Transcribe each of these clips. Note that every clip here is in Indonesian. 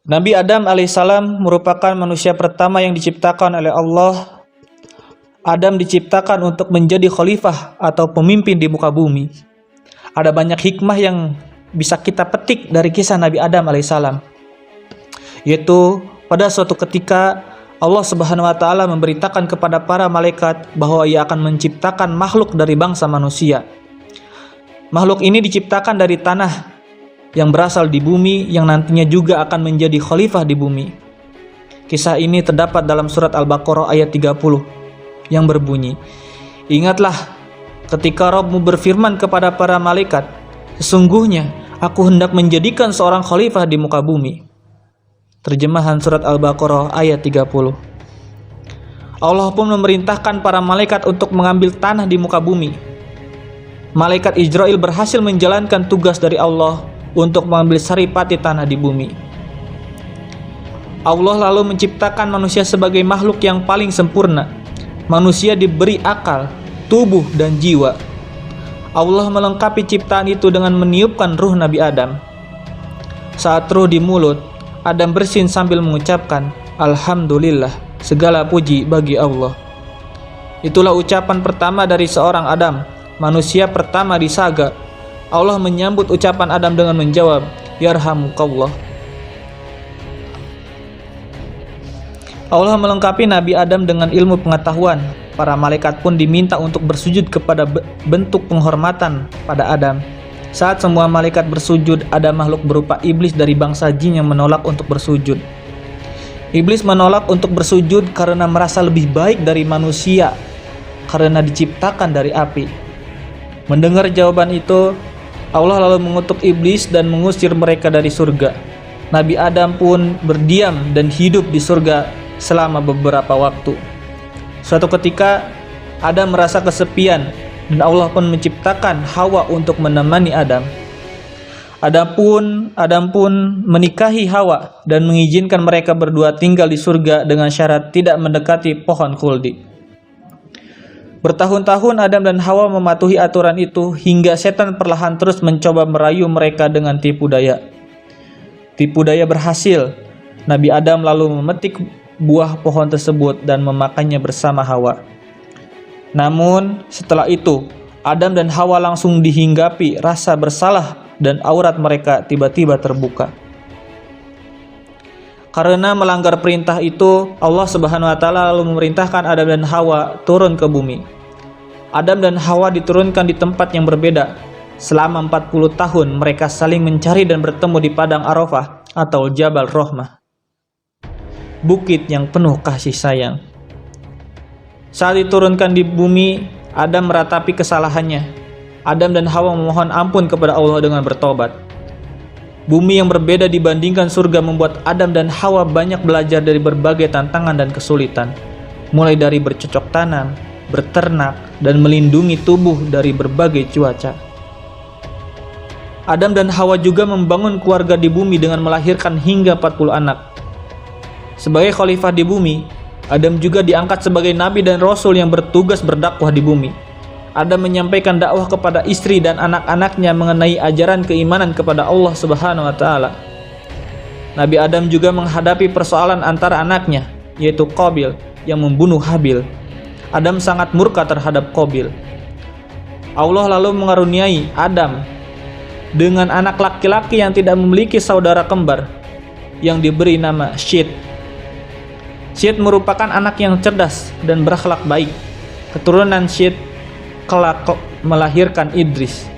Nabi Adam alaihissalam merupakan manusia pertama yang diciptakan oleh Allah. Adam diciptakan untuk menjadi khalifah atau pemimpin di muka bumi. Ada banyak hikmah yang bisa kita petik dari kisah Nabi Adam alaihissalam, yaitu pada suatu ketika Allah Subhanahu wa taala memberitakan kepada para malaikat bahwa Ia akan menciptakan makhluk dari bangsa manusia. Makhluk ini diciptakan dari tanah yang berasal di bumi, yang nantinya juga akan menjadi khalifah di bumi. Kisah ini terdapat dalam surat Al-Baqarah ayat 30 yang berbunyi, "Ingatlah ketika Rabbmu berfirman kepada para malaikat, sesungguhnya aku hendak menjadikan seorang khalifah di muka bumi." Terjemahan surat Al-Baqarah ayat 30. Allah pun memerintahkan para malaikat untuk mengambil tanah di muka bumi. Malaikat Israil berhasil menjalankan tugas dari Allah untuk mengambil saripati tanah di bumi. Allah lalu menciptakan manusia sebagai makhluk yang paling sempurna. Manusia diberi akal, tubuh, dan jiwa. Allah melengkapi ciptaan itu dengan meniupkan ruh Nabi Adam. Saat ruh di mulut, Adam bersin sambil mengucapkan, "Alhamdulillah, segala puji bagi Allah." Itulah ucapan pertama dari seorang Adam, manusia pertama di saga. Allah menyambut ucapan Adam dengan menjawab, "Yarhamukallah." Allah melengkapi Nabi Adam dengan ilmu pengetahuan. Para malaikat pun diminta untuk bersujud kepada bentuk penghormatan pada Adam. Saat semua malaikat bersujud, ada makhluk berupa iblis dari bangsa jin yang menolak untuk bersujud. Iblis menolak untuk bersujud karena merasa lebih baik dari manusia, karena diciptakan dari api. Mendengar jawaban itu, Allah lalu mengutuk iblis dan mengusir mereka dari surga. Nabi Adam pun berdiam dan hidup di surga selama beberapa waktu. Suatu ketika, Adam merasa kesepian dan Allah pun menciptakan Hawa untuk menemani Adam. Adam pun menikahi Hawa dan mengizinkan mereka berdua tinggal di surga dengan syarat tidak mendekati pohon khuldi. Bertahun-tahun Adam dan Hawa mematuhi aturan itu hingga setan perlahan terus mencoba merayu mereka dengan tipu daya. Tipu daya berhasil. Nabi Adam lalu memetik buah pohon tersebut dan memakannya bersama Hawa. Namun setelah itu, Adam dan Hawa langsung dihinggapi rasa bersalah dan aurat mereka tiba-tiba terbuka. Karena melanggar perintah itu, Allah Subhanahu wa taala lalu memerintahkan Adam dan Hawa turun ke bumi. Adam dan Hawa diturunkan di tempat yang berbeda. Selama 40 tahun mereka saling mencari dan bertemu di padang Arafah atau Jabal Rahmah, bukit yang penuh kasih sayang. Saat diturunkan di bumi, Adam meratapi kesalahannya. Adam dan Hawa memohon ampun kepada Allah dengan bertobat. Bumi yang berbeda dibandingkan surga membuat Adam dan Hawa banyak belajar dari berbagai tantangan dan kesulitan, mulai dari bercocok tanam, berternak, dan melindungi tubuh dari berbagai cuaca. Adam dan Hawa juga membangun keluarga di bumi dengan melahirkan hingga 40 anak. Sebagai khalifah di bumi, Adam juga diangkat sebagai nabi dan rasul yang bertugas berdakwah di bumi. Adam menyampaikan dakwah kepada istri dan anak-anaknya mengenai ajaran keimanan kepada Allah Subhanahu wa taala. Nabi Adam juga menghadapi persoalan antara anaknya, yaitu Qabil yang membunuh Habil. Adam sangat murka terhadap Qabil. Allah lalu mengaruniai Adam dengan anak laki-laki yang tidak memiliki saudara kembar, yang diberi nama Syed. Syed merupakan anak yang cerdas dan berakhlak baik. Keturunan Syed kelak melahirkan Idris.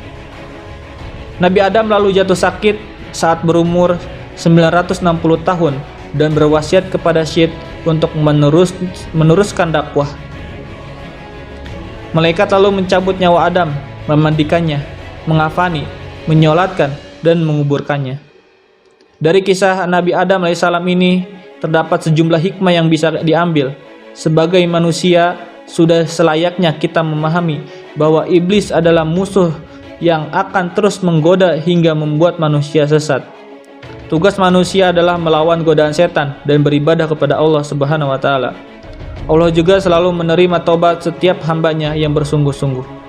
Nabi Adam lalu jatuh sakit saat berumur 960 tahun dan berwasiat kepada Syed untuk meneruskan dakwah. Malaikat lalu mencabut nyawa Adam, memandikannya, mengafani, menyolatkan, dan menguburkannya. Dari kisah Nabi Adam alaihissalam ini terdapat sejumlah hikmah yang bisa diambil. Sebagai manusia, sudah selayaknya kita memahami bahwa iblis adalah musuh yang akan terus menggoda hingga membuat manusia sesat. Tugas manusia adalah melawan godaan setan dan beribadah kepada Allah Subhanahu wa taala. Allah juga selalu menerima taubat setiap hambanya yang bersungguh-sungguh.